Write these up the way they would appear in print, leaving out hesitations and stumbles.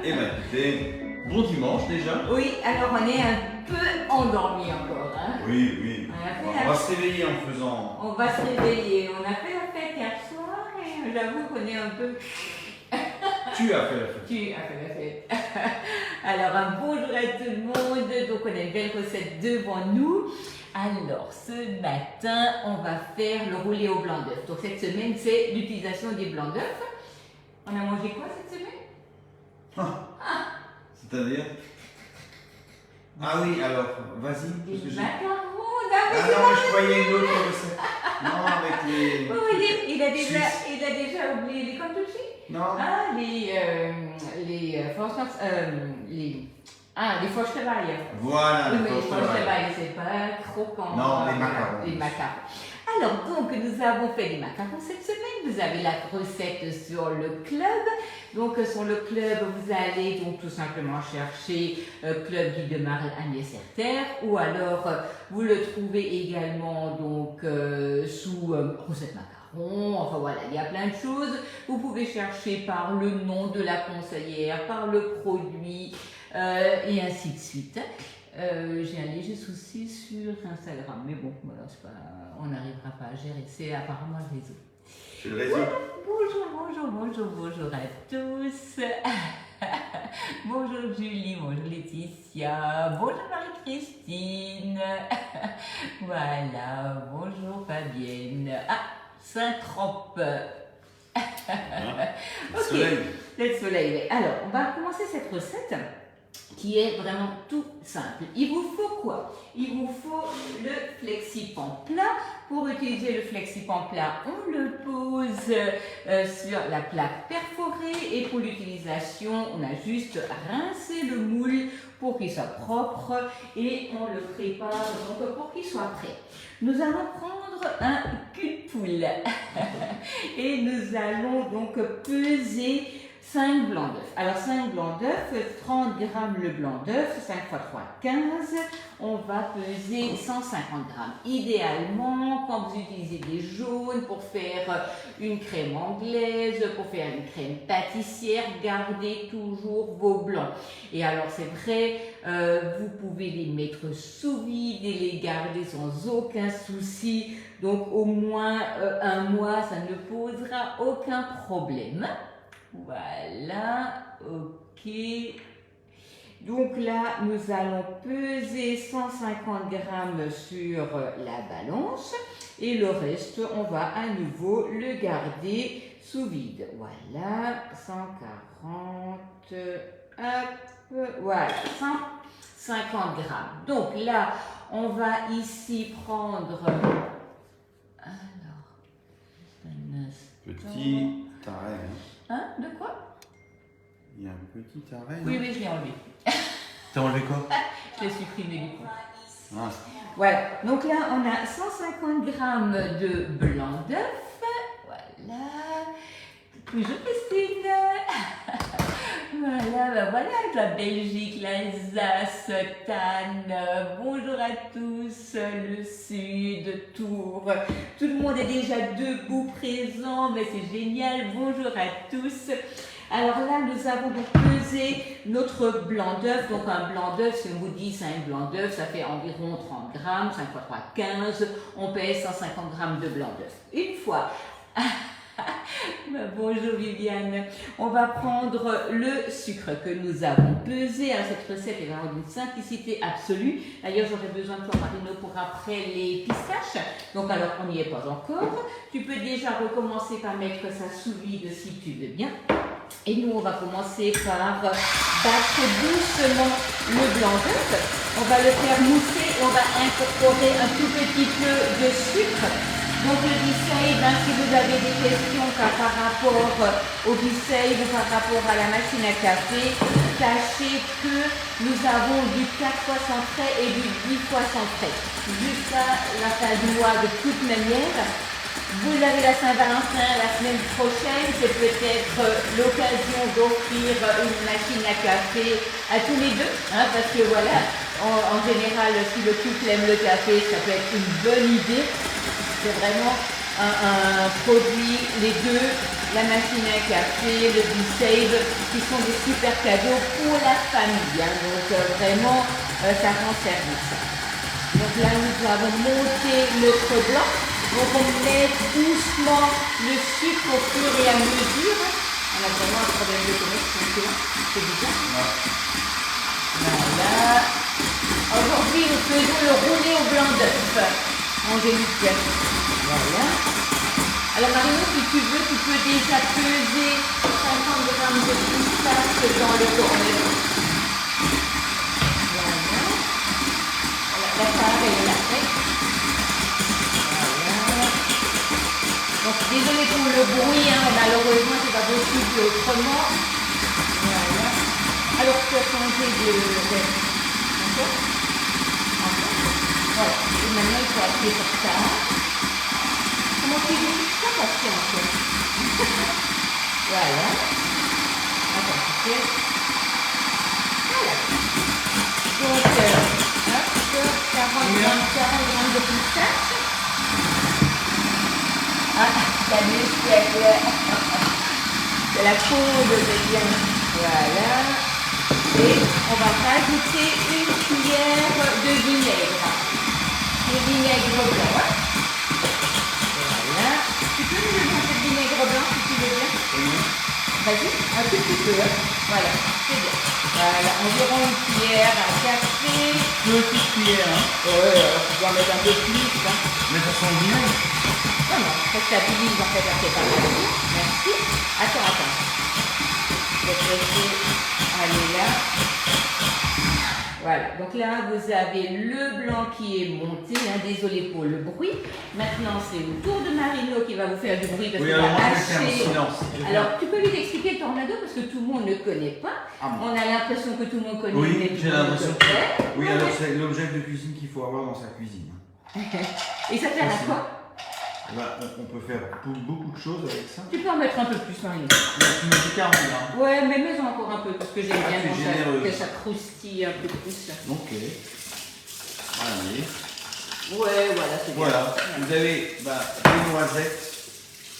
Eh bien, écoutez, bon dimanche déjà. Oui, alors on est un peu endormis encore. Hein. Oui, oui. On va se réveiller en faisant. On va se réveiller. On a fait la fête hier soir et j'avoue qu'on est un peu. Tu as fait la fête. Tu as fait la fête. Alors, un bonjour à tout le monde. Donc, on a une belle recette devant nous. Alors, ce matin, on va faire le roulé au blanc d'œuf. Donc, cette semaine, c'est l'utilisation des blancs d'œuf. On a mangé quoi cette semaine? C'est-à-dire? Ah oui, alors, vas-y. Des macarons. Ah non, je croyais une autre recette. Non, avec les. Vous voyez, il a déjà oublié les cantucci. Non. Ah, les Froschteweie. Voilà, Oui, les mais les Froschteweie. Froschteweie, c'est pas croquant. Non, les macarons. Les macarons. Alors, donc, nous avons fait des macarons cette semaine. Vous avez la recette sur le club. Donc, sur le club, vous allez donc tout simplement chercher Club Guy de Marle Agnès Serter, ou alors vous le trouvez également donc sous recette macarons. Enfin voilà, il y a plein de choses. Vous pouvez chercher par le nom de la conseillère, par le produit et ainsi de suite. J'ai un léger souci sur Instagram, mais bon, voilà, c'est pas, on n'arrivera pas à gérer, c'est apparemment le réseau. C'est le réseau. Bonjour à tous. Bonjour Julie, bonjour Laetitia, bonjour Marie-Christine. Voilà, bonjour Fabienne. Ah, Saint-Trope. Ok, Soleil. le soleil. Alors, on va commencer cette recette qui est vraiment tout simple. Il vous faut quoi? Il vous faut le flexipan plat. Pour utiliser le flexipan plat, on le pose sur la plaque perforée, et pour l'utilisation, on a juste rincé le moule pour qu'il soit propre et on le prépare donc pour qu'il soit prêt. Nous allons prendre un cul de poule et nous allons donc peser 5 blancs d'œufs. Alors 5 blancs d'œufs, 30 g le blanc d'œuf, 5 x 3, 15. On va peser 150 g. Idéalement, quand vous utilisez des jaunes pour faire une crème anglaise, pour faire une crème pâtissière, gardez toujours vos blancs. Et alors c'est vrai, vous pouvez les mettre sous vide et les garder sans aucun souci. Donc au moins un mois, ça ne posera aucun problème. Voilà, ok. Donc là, nous allons peser 150 g sur la balance et le reste, on va à nouveau le garder sous vide. Voilà, 140, hop, voilà, 150 g. Donc là, on va ici prendre, alors, Petit arrêt. Hein, de quoi? Il y a un petit arrêt. Oui, je l'ai enlevé. T'as enlevé quoi? Je l'ai supprimé du coup. Ah. Voilà, donc là on a 150 g de blanc d'œuf. Voilà. Bonjour Christine. Voilà, la Belgique, l'Alsace, Tannes. Bonjour à tous, le Sud, Tours. Tout le monde est déjà debout, présent, mais c'est génial. Bonjour à tous. Alors là, nous avons donc pesé notre blanc d'œuf. Donc un blanc d'œuf, si on vous dit 5 blancs d'œuf, ça fait environ 30 g, 5 x 3, 15. On pèse 150 g de blanc d'œuf. Une fois. Bonjour Viviane. On va prendre le sucre que nous avons pesé. Alors, cette recette est vraiment d'une simplicité absolue. D'ailleurs, j'aurai besoin de toi, Marino, pour après les pistaches. Donc, alors, on n'y est pas encore. Tu peux déjà recommencer par mettre ça sous vide si tu veux bien. Et nous, on va commencer par battre doucement le blanc d'œuf. On va le faire mousser et on va incorporer un tout petit peu de sucre. Donc le biceil, si vous avez des questions par rapport au biceil ou par rapport à la machine à café, sachez que nous avons du 4 fois sans frais et du 10 fois sans frais. Jusqu'à la fin du mois de toute manière. Vous avez la Saint-Valentin la semaine prochaine, c'est peut-être l'occasion d'offrir une machine à café à tous les deux, hein, parce que voilà, en général, si le couple aime le café, ça peut être une bonne idée. C'est vraiment un produit, les deux, la machine à café, le B-Save, qui sont des super cadeaux pour la famille. Hein. Donc vraiment, ça rend service. Donc là, nous avons monté notre blanc. Donc on met doucement le sucre au fur et à mesure. On a vraiment un problème de connexion, tu vois, c'est bizarre. Ouais. Voilà. Aujourd'hui, nous faisons le roulé au blanc d'œuf. Angélique. Voilà. Alors Marino, si tu veux, tu peux déjà peser 50 grammes de pistache dans le tourneur. Voilà. La part est là. Voilà. Donc désolé pour le bruit, hein, malheureusement c'est pas possible autrement. Voilà. Alors tu as changé de... Encore. Voilà. Et maintenant il faut appuyer sur ça. Comment tu dis ça, patiente? Voilà. Attends, tu sais. Voilà. Donc, hop, 40 grammes de pistache. Ah, la muscle, c'est la courbe, c'est bien. Voilà. Et on va rajouter une cuillère de vinaigre. Le vinaigre blanc. Hein? Voilà. Tu peux nous donner un peu de vinaigre blanc si tu veux bien? Oui. Vas-y, un tout petit peu. Hein? Voilà, c'est bien. Voilà, environ une cuillère à café. Petite cuillère. Hein. Tu dois en mettre un peu plus. Hein? Mais ça sent bien. Non, non, ça stabilise en fait la préparation. Merci. Attends. Je vais te laisser aller là. Voilà, donc là vous avez le blanc qui est monté, hein, désolé pour le bruit. Maintenant c'est au tour de Marino qui va vous faire du bruit parce Oui, qu'il alors va moi je vais faire un hacher. silence. Alors tu peux lui expliquer le tornado parce que tout le monde ne connaît pas. Ah bon. On a l'impression que tout le monde connaît. Oui, mais tout j'ai le monde l'impression ne que... connaît pas. Oui, alors c'est l'objet de cuisine qu'il faut avoir dans sa cuisine. Et ça sert à quoi? Là, on peut faire beaucoup de choses avec ça. Tu peux en mettre un peu plus, Marino. Là, tu mets du 40 grammes. Ouais, mais mets-en encore un peu parce que j'aime bien tu es quand généreuse. que ça croustille un peu plus. Ok. Allez. Ouais, voilà, c'est bien. Voilà. Vous avez des noisettes.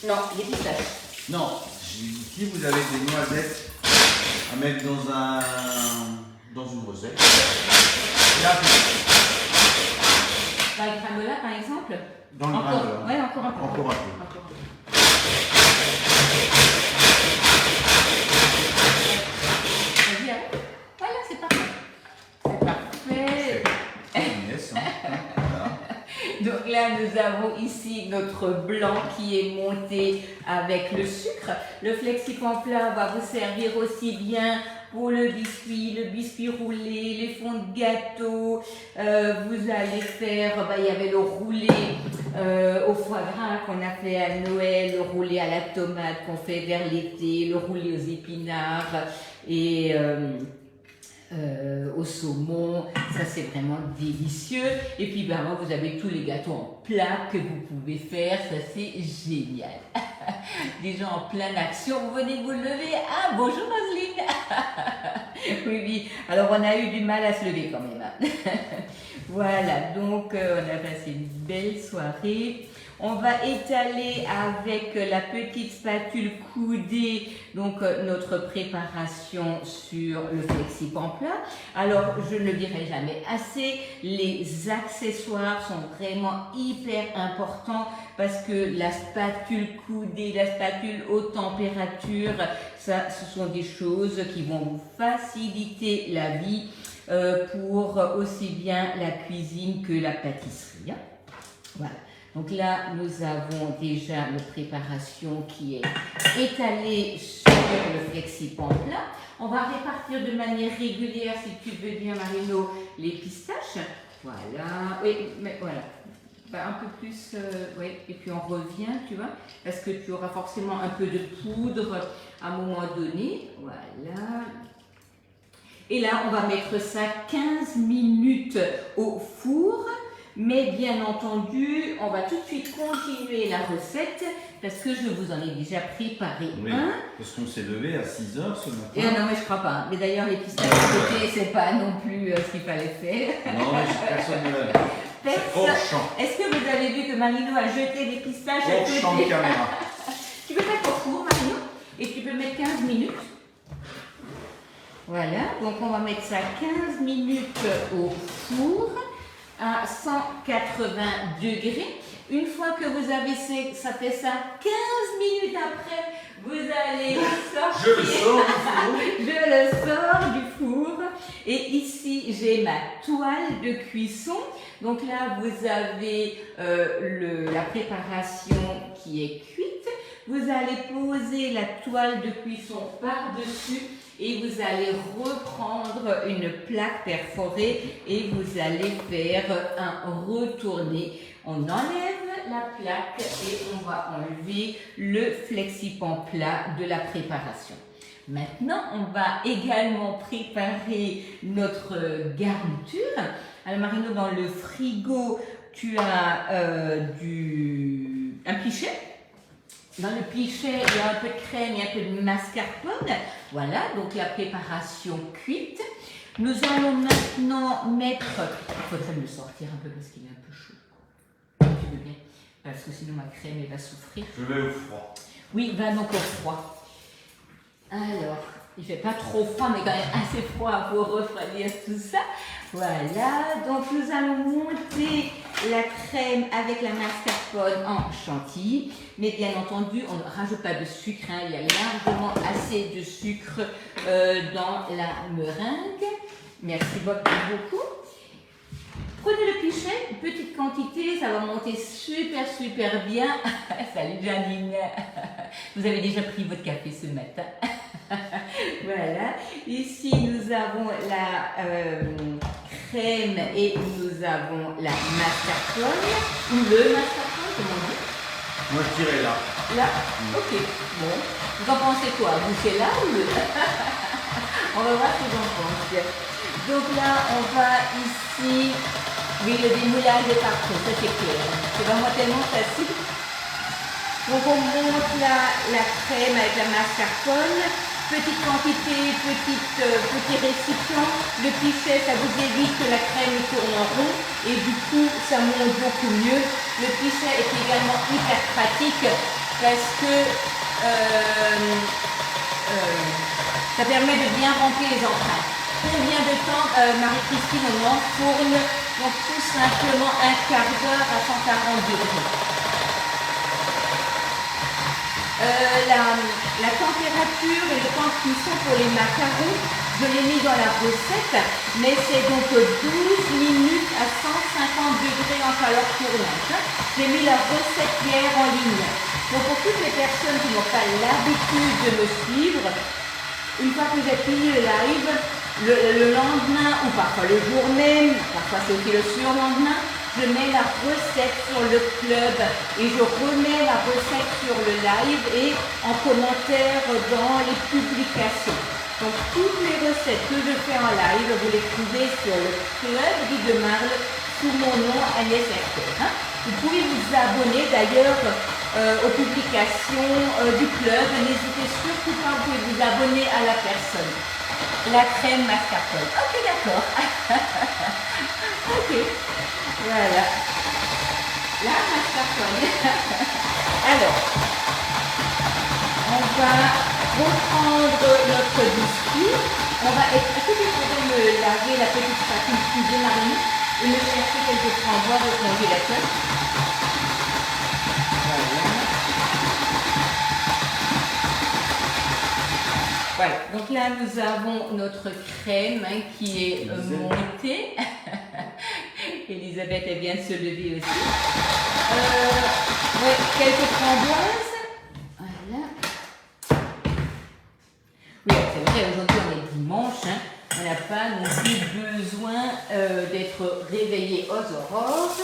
Non, des pistaches. Non, j'ai dit ici, vous avez des noisettes à mettre dans une recette. Et là, Dans le granola, par exemple. dans le Encore, granola. ouais, encore un peu. Encore un peu. Encore un peu. Vas-y, arrête. Voilà, c'est parfait. C'est parfait. Yes, hein. Voilà. Donc là, nous avons ici notre blanc qui est monté avec le sucre. Le flexipan plat va vous servir aussi bien pour le biscuit roulé, les fonds de gâteau. Vous allez faire, il y avait le roulé au foie gras qu'on a fait à Noël, le roulé à la tomate qu'on fait vers l'été, le roulé aux épinards et au saumon. Ça, c'est vraiment délicieux. Et puis, vous avez tous les gâteaux en plat que vous pouvez faire. Ça, c'est génial. Des gens en pleine action. Vous venez de vous lever. Ah, bonjour Roselyne. Oui. Alors, on a eu du mal à se lever quand même. Voilà, donc on a passé une belle soirée. On va étaler avec la petite spatule coudée donc notre préparation sur le flexipan plat. Alors, je ne le dirai jamais assez, les accessoires sont vraiment hyper importants parce que la spatule coudée, la spatule haute température, ça, ce sont des choses qui vont vous faciliter la vie pour aussi bien la cuisine que la pâtisserie. Hein. Voilà. Donc là, nous avons déjà notre préparation qui est étalée sur le flexipan plat. On va répartir de manière régulière, si tu veux bien, Marino, les pistaches. Voilà. Oui, mais voilà. Un peu plus, oui. Et puis on revient, tu vois, parce que tu auras forcément un peu de poudre à un moment donné. Voilà. Et là, on va mettre ça 15 minutes au four. Mais bien entendu, on va tout de suite continuer la recette parce que je vous en ai déjà préparé un. Parce qu'on s'est levé à 6 h ce matin. Et non, mais je crois pas. Mais d'ailleurs, les pistaches à côté, c'est pas non plus ce qu'il fallait faire. Non, mais personne ne l'a vu. Hors champ. Est-ce que vous avez vu que Marino a jeté les pistaches à Hors côté? champ de caméra. Tu veux mettre au four, Marino? le mettre 15 minutes. Voilà, donc on va mettre ça 15 minutes au four à 180 degrés. Une fois que vous avez ça fait ça, 15 minutes après, vous allez sortir. Je le sors du four. Je le sors du four. Et ici, j'ai ma toile de cuisson. Donc là, vous avez la préparation qui est cuite. Vous allez poser la toile de cuisson par-dessus et vous allez reprendre une plaque perforée et vous allez faire un retourné. On enlève la plaque et on va enlever le flexipan plat de la préparation. Maintenant, on va également préparer notre garniture. Alors Marino, dans le frigo, tu as un pichet. Dans le pichet, il y a un peu de crème et un peu de mascarpone. Voilà, donc la préparation cuite. Nous allons maintenant mettre... Il faudrait me le sortir un peu parce qu'il est un peu chaud. Tu veux bien? Parce que sinon ma crème elle va souffrir. Je vais au froid. Oui, va donc au froid. Alors, il fait pas trop froid, mais quand même assez froid pour refroidir tout ça. Voilà, donc nous allons monter la crème avec la mascarpone en chantilly. Mais bien entendu, on ne rajoute pas de sucre, hein. Il y a largement assez de sucre dans la meringue. Merci beaucoup. Prenez le pichet, une petite quantité, ça va monter super bien. Salut Janine, vous avez déjà pris votre café ce matin. Voilà, ici nous avons la crème et nous avons la mascarpone, ou le mascarpone, comment on dit? Moi je dirais là. Là? Ok, bon. Vous en pensez quoi? Vous c'est là ou le? On va voir ce que j'en pense. Donc là, on va ici... Oui, le démoulage est parfait, ça c'est clair. C'est vraiment tellement facile. Donc on monte la crème avec la mascarpone. Petite quantité, petit récipient. Le pichet, ça vous évite que la crème tourne en rond et du coup, ça monte beaucoup mieux. Le pichet est également hyper pratique parce que ça permet de bien remplir les empreintes. Combien de temps, Marie-Christine, on enfourne? Donc tout simplement un quart d'heure à 140 degrés. La température et le temps de cuisson pour les macarons, je l'ai mis dans la recette, mais c'est donc 12 minutes à 150 degrés en chaleur tournante. J'ai mis la recette hier en ligne. Donc pour toutes les personnes qui n'ont pas l'habitude de me suivre, une fois que j'ai fini le live, le lendemain ou parfois le jour même, parfois c'est aussi le surlendemain, je mets la recette sur le club et je remets la recette sur le live et en commentaire dans les publications. Donc toutes les recettes que je fais en live, vous les trouvez sur le club Guide de Marle sous mon nom Agnès Hertel. Vous pouvez vous abonner d'ailleurs aux publications du club. N'hésitez surtout pas, vous pouvez vous abonner à la personne. La crème mascarpone. Ok, d'accord. Ok. Voilà. La mascarpone. Alors, on va reprendre notre biscuit. On va être... Est-ce que tu pourrais me laver la petite spatule cuisine, Marie, et me chercher quelques framboises au congélateur? Voilà, donc là nous avons notre crème qui est montée. Elisabeth, elle vient de se lever aussi. Ouais, quelques framboises. Voilà. Oui, c'est vrai, aujourd'hui on est dimanche. On n'a pas non plus besoin d'être réveillé aux aurores.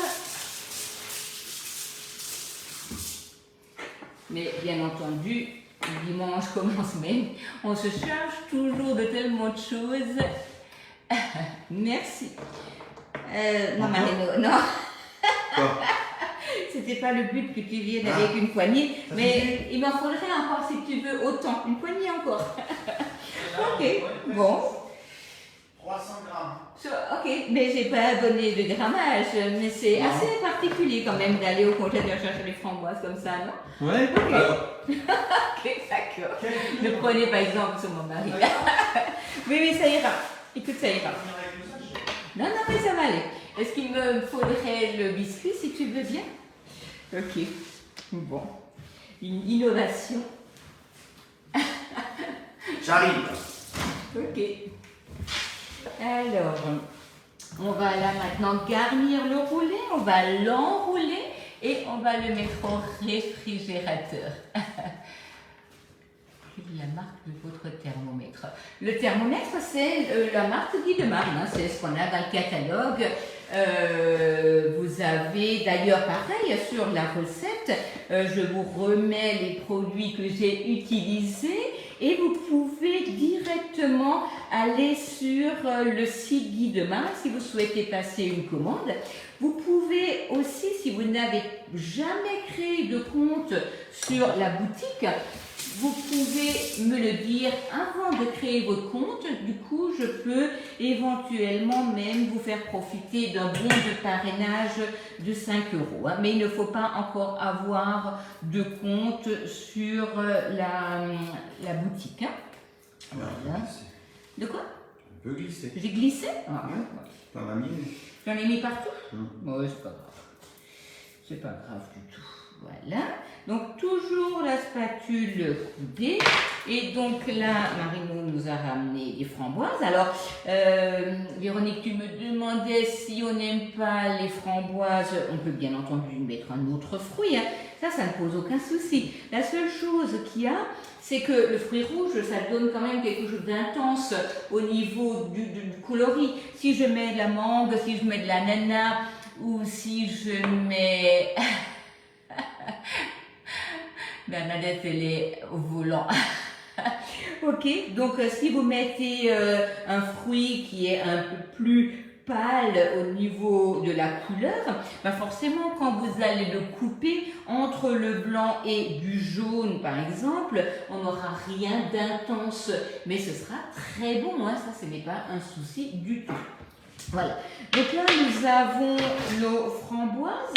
Mais bien entendu, le dimanche commence même. On se charge toujours de tellement de choses. Merci. Non, Marino, non. C'était pas le but que tu viennes avec une poignée, mais il m'en faudrait encore si tu veux autant. Une poignée encore. Ok, bon. 300 grammes. Ok, mais j'ai pas abonné de grammage, mais c'est Non. assez particulier quand même d'aller au congélateur chercher les framboises comme ça, non? Ouais. Ok. Alors, Ok, d'accord. Ne prenez pas exemple sur mon mari. Oui, ça ira. Écoute, ça ira. Non, mais ça va aller. Est-ce qu'il me faudrait le biscuit si tu veux bien? Ok. Bon. Une innovation. j'arrive. Ok. Alors, on va là maintenant garnir le roulé, on va l'enrouler et on va le mettre au réfrigérateur. Quelle est la marque de votre thermomètre? Le thermomètre, c'est la marque Guy de Marne, hein, c'est ce qu'on a dans le catalogue. Vous avez d'ailleurs pareil sur la recette, je vous remets les produits que j'ai utilisés et vous pouvez directement aller sur le site Guy de Marne si vous souhaitez passer une commande. Vous pouvez aussi, si vous n'avez jamais créé de compte sur la boutique, vous pouvez me le dire avant de créer votre compte. Du coup, je peux éventuellement même vous faire profiter d'un bon de parrainage de 5 €. Hein. Mais il ne faut pas encore avoir de compte sur la boutique. Hein. Voilà. De quoi? Tu peux glisser. J'ai glissé? Ah, Ouais. T'en as mis. J'en ai mis partout? Hum. Ouais, c'est pas grave. C'est pas grave du tout. Voilà. Donc, toujours la spatule coudée. Et donc là, Marino nous a ramené des framboises. Alors, Véronique, tu me demandais si on n'aime pas les framboises. On peut bien entendu mettre un autre fruit. Hein. Ça ne pose aucun souci. La seule chose qu'il y a, c'est que le fruit rouge, ça donne quand même quelque chose d'intense au niveau du coloris. Si je mets de la mangue, si je mets de l'ananas, ou si je mets... Bernadette, elle est au volant. Ok, donc si vous mettez un fruit qui est un peu plus pâle au niveau de la couleur, ben forcément quand vous allez le couper entre le blanc et du jaune par exemple, on n'aura rien d'intense, mais ce sera très bon, hein, ça ce n'est pas un souci du tout. Voilà, donc là nous avons nos framboises.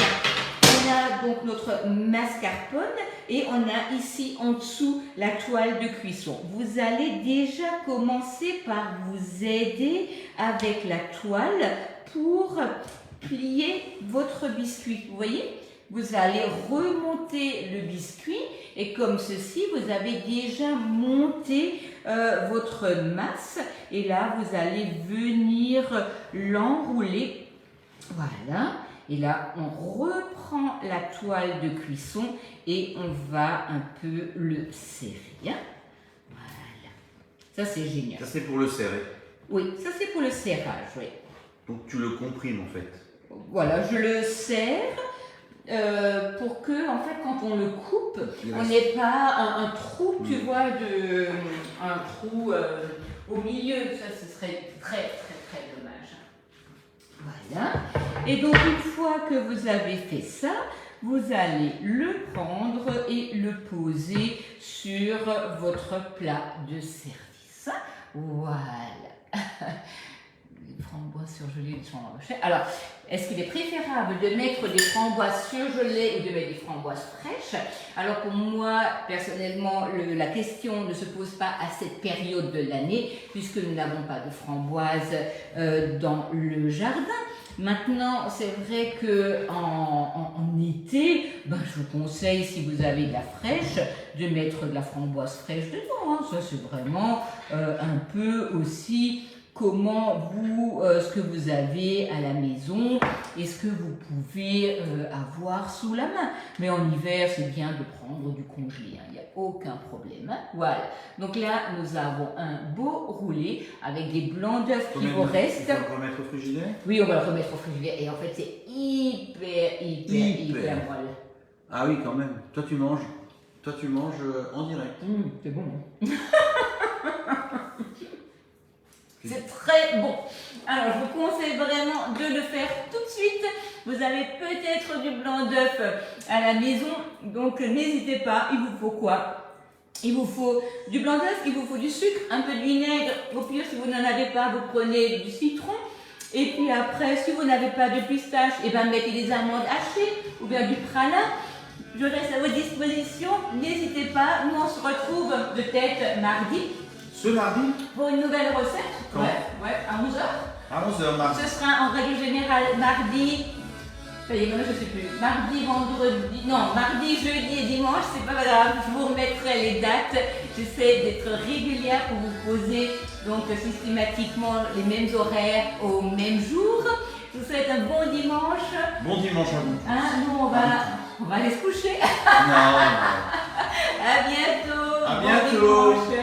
On a donc notre mascarpone et on a ici en dessous la toile de cuisson. Vous allez déjà commencer par vous aider avec la toile pour plier votre biscuit. Vous voyez? Vous allez remonter le biscuit et comme ceci, vous avez déjà monté votre masse et là, vous allez venir l'enrouler. Voilà. Et là, on reprend la toile de cuisson et on va un peu le serrer. Voilà. Ça, c'est génial. Ça, c'est pour le serrer. Oui, ça, c'est pour le serrage, oui. Donc, tu le comprimes, en fait. Voilà, je le serre pour que, en fait, quand on le coupe, on n'ait pas un trou, tu vois, un trou au milieu. Ça, ce serait très dommage. Voilà. Et donc, une fois que vous avez fait ça, vous allez le prendre et le poser sur votre plat de service. Voilà. Les framboises surgelées sont enrichies. Alors, est-ce qu'il est préférable de mettre des framboises surgelées ou de mettre des framboises fraîches? Alors, pour moi, personnellement, la question ne se pose pas à cette période de l'année, puisque nous n'avons pas de framboises dans le jardin. Maintenant, c'est vrai que en été, ben, je vous conseille, si vous avez de la fraîche, de mettre de la framboise fraîche dedans. Hein. Ça, c'est vraiment un peu aussi comment ce que vous avez à la maison et ce que vous pouvez avoir sous la main. Mais en hiver, c'est bien de prendre du congelé, hein. Il n'y a aucun problème. Hein. Voilà. Donc là, nous avons un beau roulé avec des blancs d'œufs qui vous restent. On va le remettre au frigidaire? Oui, on va le remettre au frigidaire. Et en fait, c'est hyper molle. Ah oui, quand même. Toi, tu manges en direct. C'est bon. C'est très bon. Alors, je vous conseille vraiment de le faire tout de suite. Vous avez peut-être du blanc d'œuf à la maison, donc n'hésitez pas. Il vous faut quoi? Il vous faut du blanc d'œuf, il vous faut du sucre, un peu de vinaigre. Au pire, si vous n'en avez pas, vous prenez du citron. Et puis après, si vous n'avez pas de pistache, eh ben mettez des amandes hachées ou bien du pralin. Je reste à votre disposition. N'hésitez pas. Nous, on se retrouve peut-être mardi Ce mardi pour une nouvelle recette. Quand? Ouais, à 11h. À 11h mardi. Ce sera en règle générale mardi. Ça y est, maintenant je ne sais plus. Mardi, vendredi, non, mardi, jeudi et dimanche, c'est pas grave, je vous remettrai les dates. J'essaie d'être régulière pour vous poser donc systématiquement les mêmes horaires au même jour. Je vous souhaite un bon dimanche. Bon dimanche à vous. Hein, nous, on va aller se coucher. Non. À bientôt. À Bon bientôt. dimanche.